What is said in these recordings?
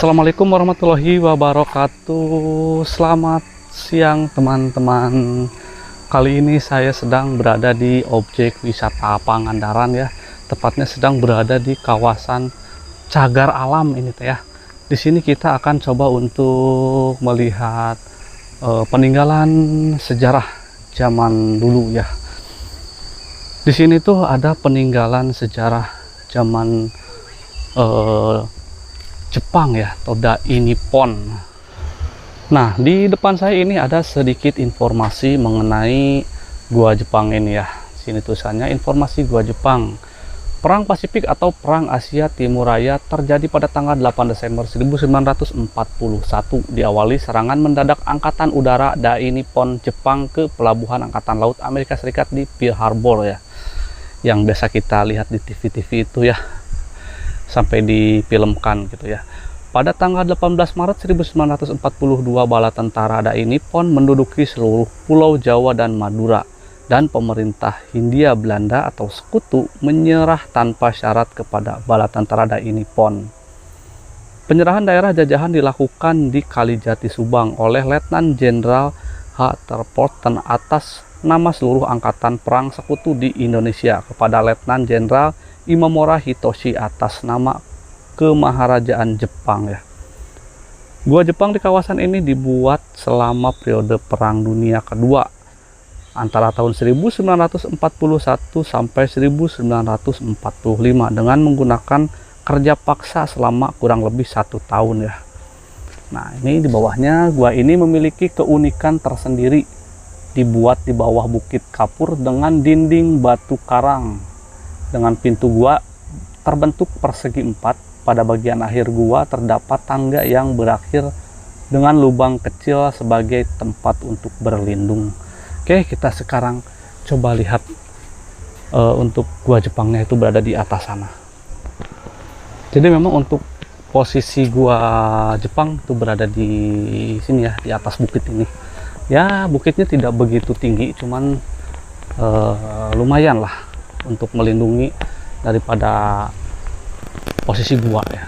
Assalamualaikum warahmatullahi wabarakatuh. Selamat siang teman-teman. Kali ini saya sedang berada di objek wisata Pangandaran ya. Tepatnya sedang berada di kawasan Cagar Alam ini teh ya. Di sini kita akan coba untuk melihat peninggalan sejarah zaman dulu ya. Di sini tuh ada peninggalan sejarah zaman Jepang ya, atau Dai Nippon. Nah, di depan saya ini ada sedikit informasi mengenai Gua Jepang ini ya. Sini tulisannya informasi Gua Jepang. Perang Pasifik atau Perang Asia Timur Raya terjadi pada tanggal 8 Desember 1941. Diawali serangan mendadak Angkatan Udara Dai Nippon Jepang ke pelabuhan Angkatan Laut Amerika Serikat di Pearl Harbor ya. Yang biasa kita lihat di TV-TV itu ya. Sampai difilmkan gitu ya. Pada tanggal 18 Maret 1942 bala tentara Dai Nippon menduduki seluruh Pulau Jawa dan Madura, dan pemerintah Hindia Belanda atau Sekutu menyerah tanpa syarat kepada bala tentara Dai Nippon. Penyerahan daerah jajahan dilakukan di Kalijati Subang oleh Letnan Jenderal H. Terporten atas nama seluruh angkatan perang Sekutu di Indonesia kepada Letnan Jenderal Imamura Hitoshi atas nama Kemaharajaan Jepang ya. Gua Jepang di kawasan ini dibuat selama periode Perang Dunia Kedua antara tahun 1941 sampai 1945 dengan menggunakan kerja paksa selama kurang lebih 1 tahun ya. Nah, ini di bawahnya gua ini memiliki keunikan tersendiri. Dibuat di bawah bukit kapur dengan dinding batu karang. Dengan pintu gua terbentuk persegi 4, pada bagian akhir gua terdapat tangga yang berakhir dengan lubang kecil sebagai tempat untuk berlindung. Oke, kita sekarang coba lihat untuk gua Jepangnya itu berada di atas sana. Jadi memang untuk posisi gua Jepang itu berada di sini ya, di atas bukit ini. Ya, bukitnya tidak begitu tinggi, cuman lumayan lah untuk melindungi daripada posisi gua ya.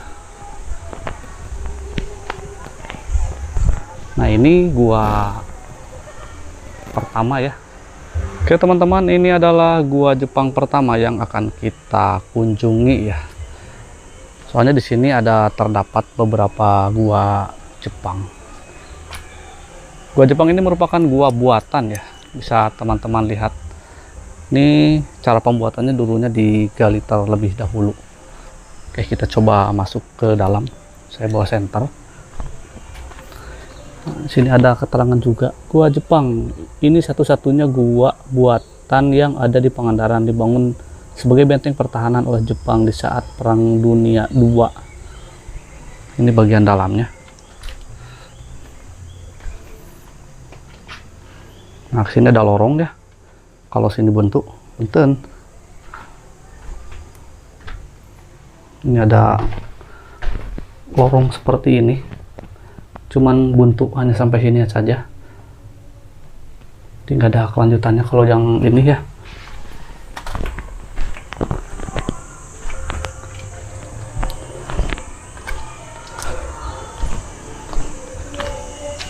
Nah, ini gua pertama ya. Oke teman-teman, ini adalah gua Jepang pertama yang akan kita kunjungi ya. Soalnya di sini ada terdapat beberapa gua Jepang. Gua Jepang ini merupakan gua buatan ya. Bisa teman-teman lihat. Ini cara pembuatannya dulunya digali terlebih dahulu. Oke, kita coba masuk ke dalam. Saya bawa senter. Nah, sini ada keterangan juga. Gua Jepang ini satu-satunya gua buatan yang ada di Pangandaran, dibangun sebagai benteng pertahanan oleh Jepang di saat Perang Dunia II. Ini bagian dalamnya. Nah, sini ada lorong ya. Kalau sini bentuk, punten. Ini ada lorong seperti ini. Cuman buntu hanya sampai sini saja. Tidak ada kelanjutannya kalau yang ini ya.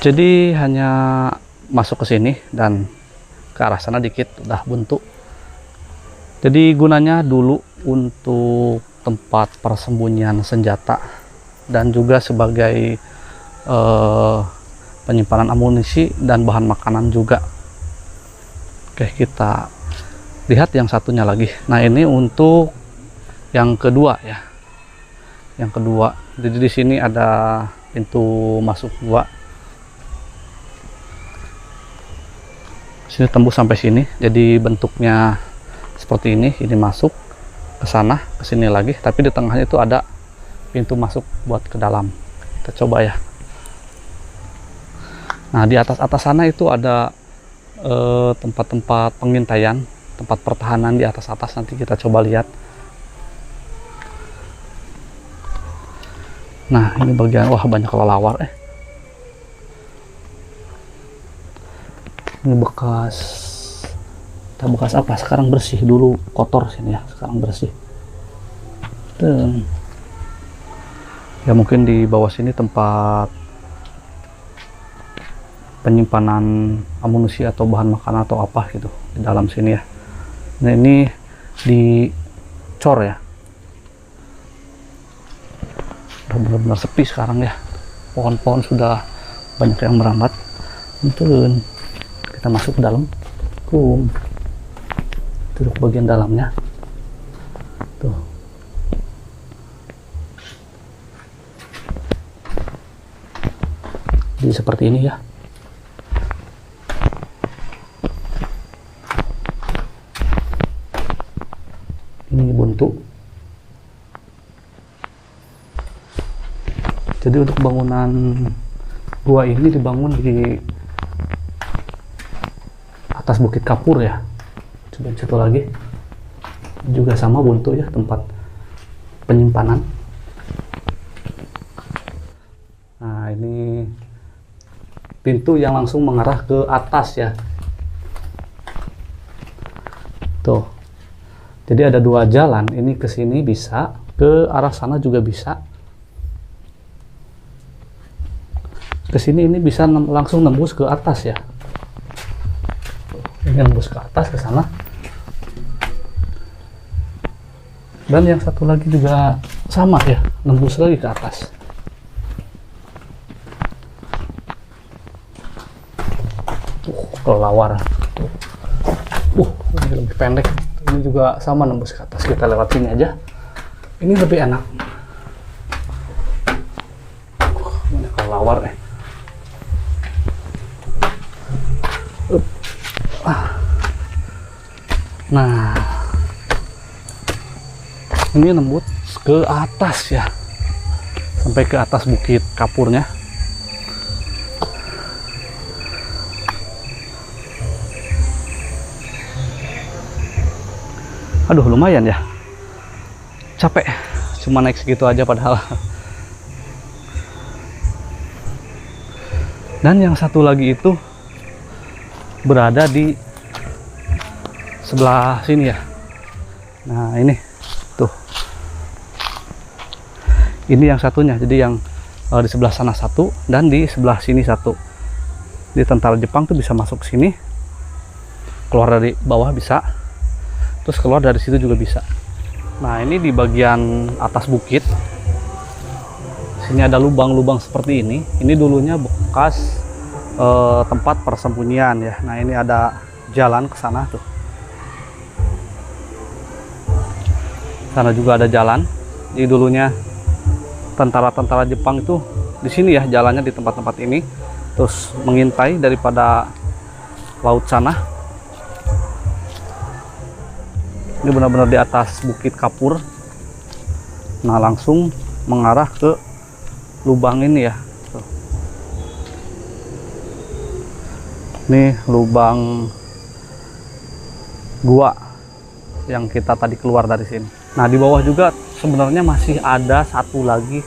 Jadi hanya masuk ke sini dan ke arah sana dikit udah buntu. Jadi gunanya dulu untuk tempat persembunyian senjata dan juga sebagai penyimpanan amunisi dan bahan makanan juga. Oke, kita lihat yang satunya lagi. Nah, ini untuk yang kedua ya. Yang kedua. Jadi di sini ada pintu masuk gua. Sini tembus sampai sini, jadi bentuknya seperti ini masuk ke sana, ke sini lagi, tapi di tengahnya itu ada pintu masuk buat ke dalam. Kita coba ya. Nah, di atas sana itu ada tempat-tempat pengintaian, tempat pertahanan di atas nanti kita coba lihat. Nah, ini bagian, wah banyak kelelawar Ini bekas apa, sekarang bersih, dulu kotor sini ya, sekarang bersih. Ya mungkin di bawah sini tempat penyimpanan amunisi atau bahan makanan atau apa gitu di dalam sini ya. Nah ini dicor ya, udah benar-benar sepi sekarang ya, pohon-pohon sudah banyak yang merambat. Turun, kita masuk ke dalam, duduk bagian dalamnya tuh. Jadi seperti ini ya. Ini buntu. Jadi untuk bangunan gua ini dibangun di atas Bukit Kapur ya. Coba satu lagi juga sama buntu ya, tempat penyimpanan. Nah ini pintu yang langsung mengarah ke atas ya. Tuh. Jadi ada dua jalan, ini ke sini bisa, ke arah sana juga bisa. Ke sini ini bisa langsung nembus ke atas ya. Ini nembus ke atas ke sana. Dan yang satu lagi juga sama ya, nembus lagi ke atas. Kelelawar. Ini lebih pendek. Ini juga sama nembus ke atas. Kita lewat sini aja. Ini lebih enak. Ini kelelawar nih. Nah, ini nembus ke atas ya, sampai ke atas Bukit Kapurnya. Aduh lumayan ya, capek cuma naik segitu aja padahal. Dan yang satu lagi itu berada di sebelah sini ya. Nah ini tuh, ini yang satunya. Jadi yang di sebelah sana satu dan di sebelah sini satu. Di tentara Jepang tuh bisa masuk sini, keluar dari bawah bisa, terus keluar dari situ juga bisa. Nah ini di bagian atas bukit sini ada lubang-lubang seperti ini. Ini dulunya bekas tempat persembunyian ya. Nah ini ada jalan ke sana tuh. Sana juga ada jalan. Jadi dulunya tentara-tentara Jepang itu di sini ya jalannya, di tempat-tempat ini, terus mengintai daripada laut sana. Ini benar-benar di atas Bukit Kapur. Nah langsung mengarah ke lubang ini ya. Tuh. Ini lubang gua yang kita tadi keluar dari sini. Nah di bawah juga sebenarnya masih ada satu lagi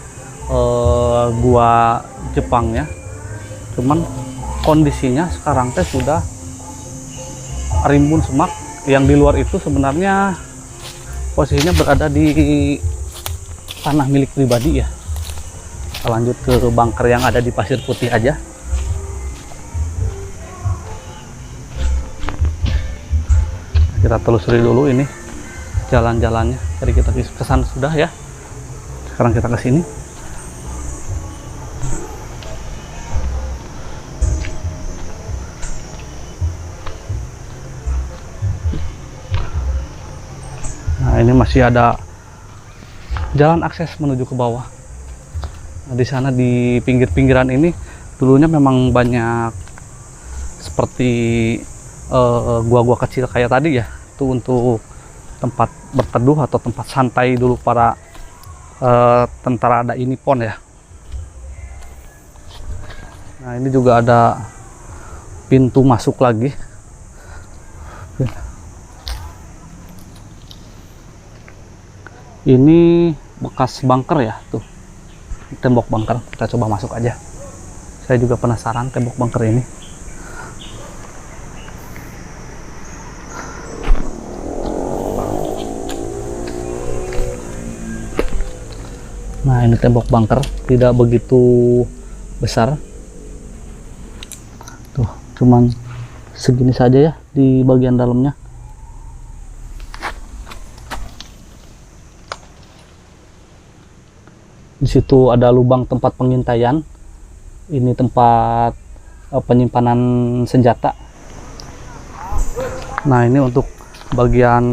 gua Jepang ya. Cuman kondisinya sekarang teh sudah rimbun semak. Yang di luar itu sebenarnya posisinya berada di tanah milik pribadi ya. Kita lanjut ke bunker yang ada di Pasir Putih aja. Kita telusuri dulu ini jalan-jalannya. Tadi kita ke sana sudah ya. Sekarang kita ke sini. Nah, ini masih ada jalan akses menuju ke bawah. Nah, di sana di pinggir-pinggiran ini dulunya memang banyak seperti gua-gua kecil kayak tadi ya. Itu untuk tempat berteduh atau tempat santai dulu para tentara ada ini pon ya. Nah, ini juga ada pintu masuk lagi. Ini bekas bunker ya, tuh tembok bunker. Kita coba masuk aja. Saya juga penasaran tembok bunker ini. Nah ini tembok bunker tidak begitu besar tuh, cuman segini saja ya di bagian dalamnya. Di situ ada lubang tempat pengintaian, ini tempat penyimpanan senjata. Nah, ini untuk bagian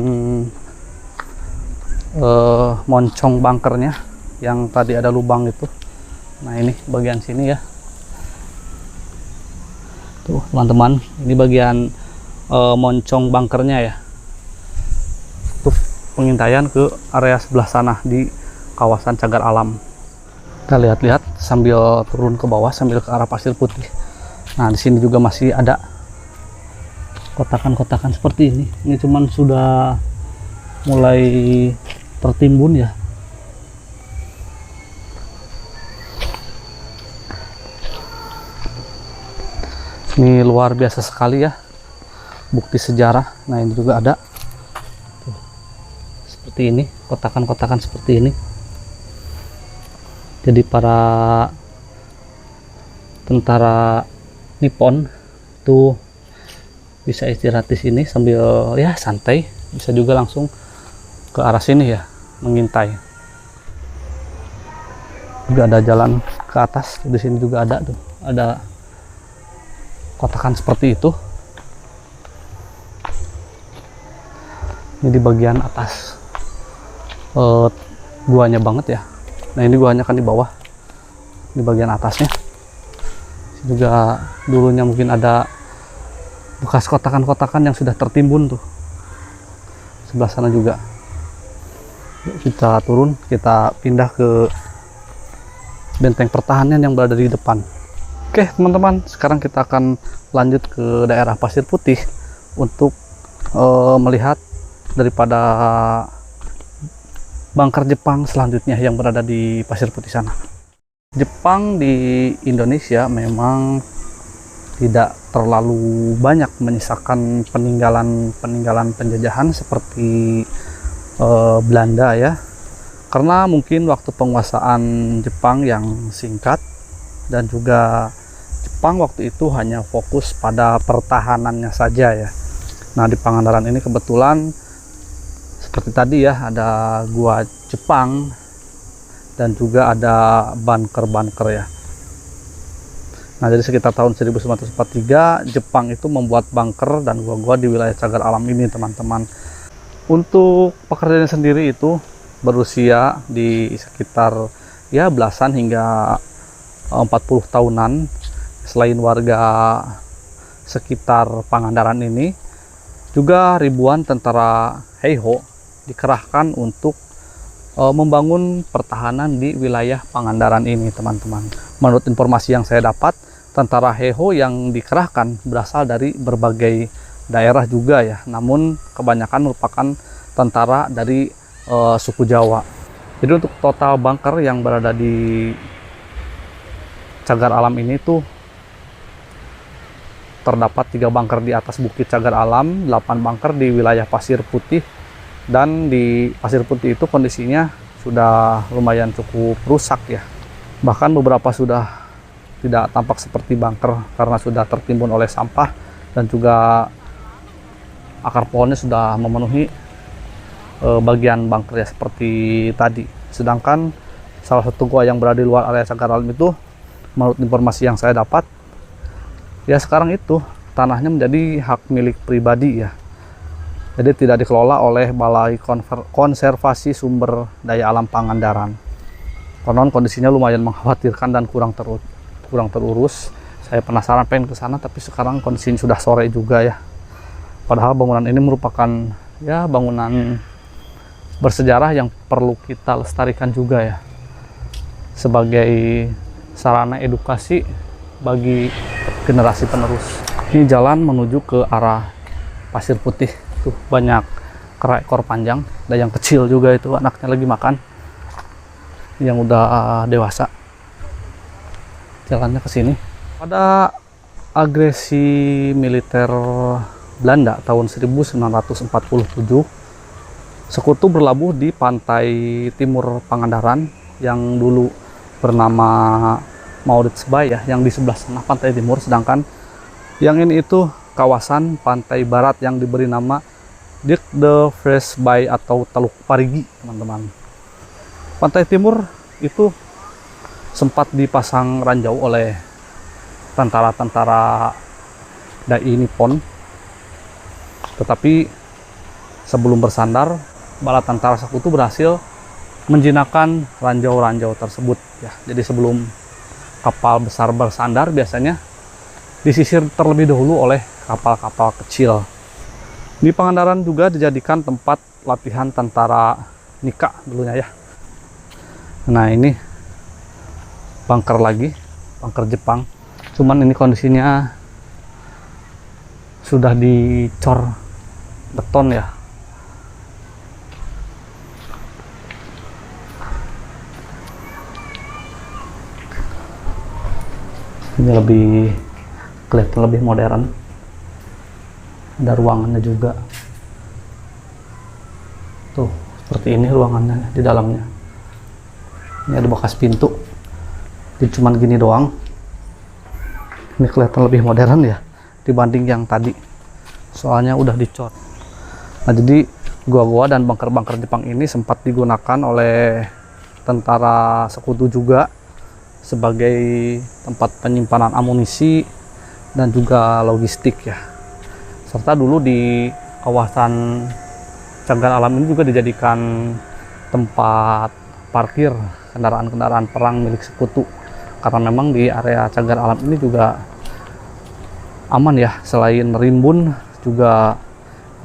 moncong bunkernya yang tadi ada lubang itu. Nah, ini bagian sini ya tuh teman-teman, ini bagian moncong bunkernya ya, untuk pengintaian ke area sebelah sana di kawasan cagar alam. Kita lihat-lihat sambil turun ke bawah sambil ke arah pasir putih. Nah, di sini juga masih ada kotakan-kotakan seperti ini. Ini cuman sudah mulai tertimbun ya. Ini luar biasa sekali ya, bukti sejarah. Nah, ini juga ada tuh, seperti ini, kotakan-kotakan seperti ini. Jadi para tentara Nippon tuh bisa istirahat di sini sambil ya santai, bisa juga langsung ke arah sini ya mengintai. Juga ada jalan ke atas, di sini juga ada tuh, ada kotakan seperti itu. Ini di bagian atas guanya banget ya. Nah, ini guanya kan di bawah, di bagian atasnya. Ini juga dulunya mungkin ada bekas kotakan-kotakan yang sudah tertimbun tuh. Sebelah sana juga. Yuk, kita turun, kita pindah ke benteng pertahanan yang berada di depan. Oke teman-teman, sekarang kita akan lanjut ke daerah Pasir Putih untuk melihat daripada bunker Jepang selanjutnya yang berada di Pasir Putih sana. Jepang di Indonesia memang tidak terlalu banyak menyisakan peninggalan penjajahan seperti Belanda ya, karena mungkin waktu penguasaan Jepang yang singkat, dan juga Jepang waktu itu hanya fokus pada pertahanannya saja ya. Nah, di Pangandaran ini kebetulan seperti tadi ya, ada gua Jepang dan juga ada bunker-bunker ya. Nah, jadi sekitar tahun 1943 Jepang itu membuat bunker dan gua-gua di wilayah cagar alam ini teman-teman. Untuk pekerjaannya sendiri itu berusia di sekitar ya belasan hingga 40 tahunan. Selain warga sekitar Pangandaran ini, juga ribuan tentara Heiho dikerahkan untuk membangun pertahanan di wilayah Pangandaran ini teman-teman. Menurut informasi yang saya dapat, tentara Heiho yang dikerahkan berasal dari berbagai daerah juga ya, namun kebanyakan merupakan tentara dari suku Jawa. Jadi untuk total bunker yang berada di cagar alam ini tuh terdapat 3 bunker di atas bukit cagar alam, 8 bunker di wilayah Pasir Putih, dan di Pasir Putih itu kondisinya sudah lumayan cukup rusak ya. Bahkan beberapa sudah tidak tampak seperti bunker karena sudah tertimbun oleh sampah, dan juga akar pohonnya sudah memenuhi bagian bunker ya seperti tadi. Sedangkan salah satu gua yang berada di luar area cagar alam itu, menurut informasi yang saya dapat ya, sekarang itu tanahnya menjadi hak milik pribadi ya, jadi tidak dikelola oleh Balai Konservasi Sumber Daya Alam Pangandaran. Konon kondisinya lumayan mengkhawatirkan dan kurang terurus. Saya penasaran pengen ke sana, tapi sekarang kondisinya sudah sore juga ya. Padahal bangunan ini merupakan ya bangunan bersejarah yang perlu kita lestarikan juga ya, sebagai sarana edukasi bagi generasi penerus. Ini jalan menuju ke arah Pasir Putih. Tuh banyak kera ekor panjang, ada yang kecil juga itu anaknya lagi makan, yang udah dewasa. Jalannya ke sini. Pada agresi militer Belanda tahun 1947, sekutu berlabuh di pantai timur Pangandaran yang dulu bernama Maurits Bay ya, yang di sebelah sana pantai timur, sedangkan yang ini itu kawasan pantai barat yang diberi nama Dirk de Vries Bay atau Teluk Parigi, teman-teman. Pantai timur itu sempat dipasang ranjau oleh tentara-tentara Dai Nippon, tetapi sebelum bersandar, bala tentara Sekutu berhasil menjinakkan ranjau-ranjau tersebut ya. Jadi sebelum kapal besar bersandar, biasanya disisir terlebih dahulu oleh kapal-kapal kecil. Di Pangandaran juga dijadikan tempat latihan tentara Nika dulunya ya. Nah, ini bunker lagi, bunker Jepang. Cuman ini kondisinya sudah dicor beton ya. Ini lebih kelihatan lebih modern. Ada ruangannya juga. Tuh, seperti ini ruangannya di dalamnya. Ini ada bekas pintu. Jadi cuman gini doang. Ini kelihatan lebih modern ya dibanding yang tadi. Soalnya udah dicor. Nah, jadi gua-gua dan bunker-bunker Jepang ini sempat digunakan oleh tentara Sekutu juga sebagai tempat penyimpanan amunisi dan juga logistik ya. Serta dulu di kawasan Cagar Alam ini juga dijadikan tempat parkir kendaraan-kendaraan perang milik Sekutu, karena memang di area Cagar Alam ini juga aman ya, selain rimbun juga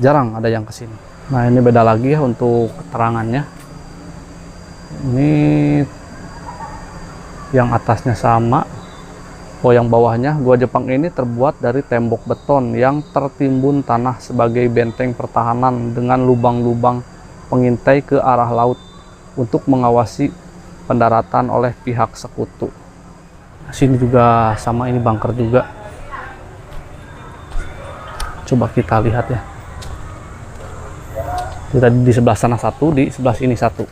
jarang ada yang kesini. Nah, ini beda lagi ya untuk keterangannya. Ini yang atasnya sama, yang bawahnya. Gua Jepang ini terbuat dari tembok beton yang tertimbun tanah sebagai benteng pertahanan dengan lubang-lubang pengintai ke arah laut untuk mengawasi pendaratan oleh pihak Sekutu. Sini juga sama, ini bunker juga. Coba kita lihat ya. Tadi di sebelah sana satu, di sebelah sini satu.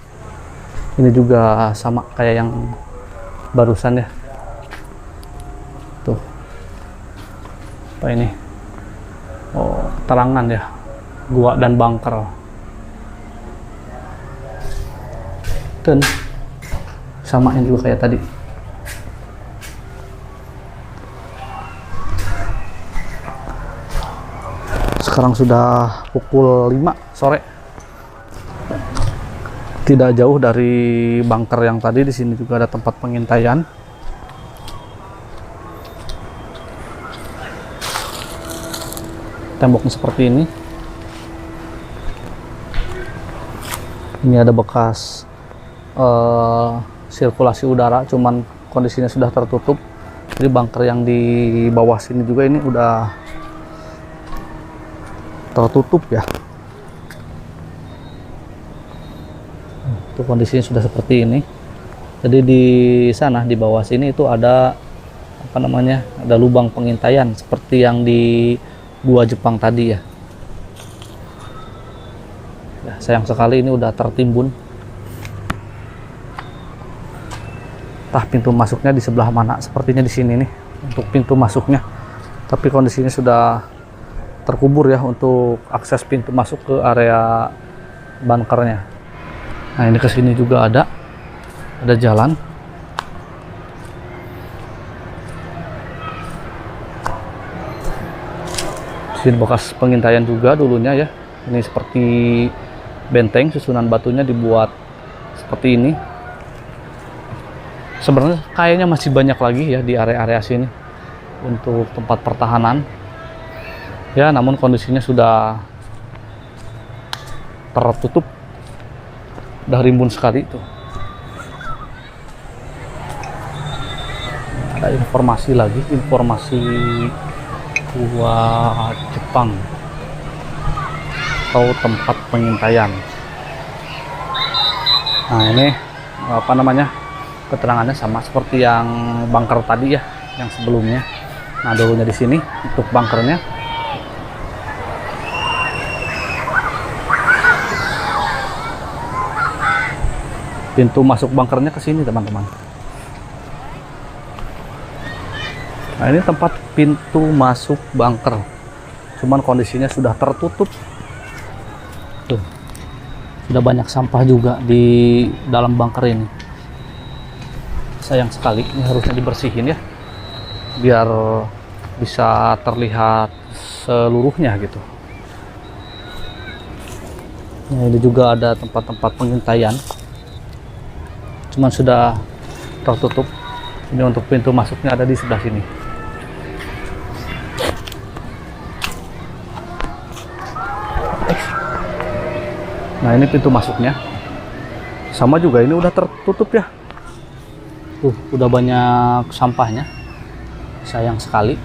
Ini juga sama kayak yang barusan ya. Tuh. Apa ini? Oh, keterangan ya. Gua dan bunker. Dan samain juga kayak tadi. Sekarang sudah pukul 5 sore. Tidak jauh dari bunker yang tadi, di sini juga ada tempat pengintaian. Temboknya seperti ini. Ini ada bekas sirkulasi udara, cuman kondisinya sudah tertutup. Jadi bunker yang di bawah sini juga ini udah tertutup ya. Itu kondisinya sudah seperti ini. Jadi di sana di bawah sini itu ada apa namanya, ada lubang pengintaian seperti yang di gua Jepang tadi ya. Ya, sayang sekali ini udah tertimbun. Entah pintu masuknya di sebelah mana, sepertinya di sini nih untuk pintu masuknya. Tapi kondisinya sudah terkubur ya untuk akses pintu masuk ke area bunkernya. Nah, ini ke sini juga ada jalan. Sini bekas pengintaian juga dulunya ya. Ini seperti benteng, susunan batunya dibuat seperti ini. Sebenarnya kayaknya masih banyak lagi ya di area-area sini untuk tempat pertahanan. Ya, namun kondisinya sudah tertutup. Udah rimbun sekali tuh. Ada informasi lagi, informasi gua Jepang atau tempat pengintaian. Nah, ini apa namanya, keterangannya sama seperti yang bunker tadi ya, yang sebelumnya. Nah, dulunya di sini untuk bunkernya. Pintu masuk bunkernya ke sini teman-teman. Nah ini tempat pintu masuk bunker, cuman kondisinya sudah tertutup. Tuh, sudah banyak sampah juga di dalam bunker ini. Sayang sekali, ini harusnya dibersihin ya, biar bisa terlihat seluruhnya gitu. Nah ini juga ada tempat-tempat pengintaian, cuman sudah tertutup. Ini untuk pintu masuknya ada di sebelah sini. Nah ini pintu masuknya, sama juga ini udah tertutup ya. Tuh udah banyak sampahnya, sayang sekali.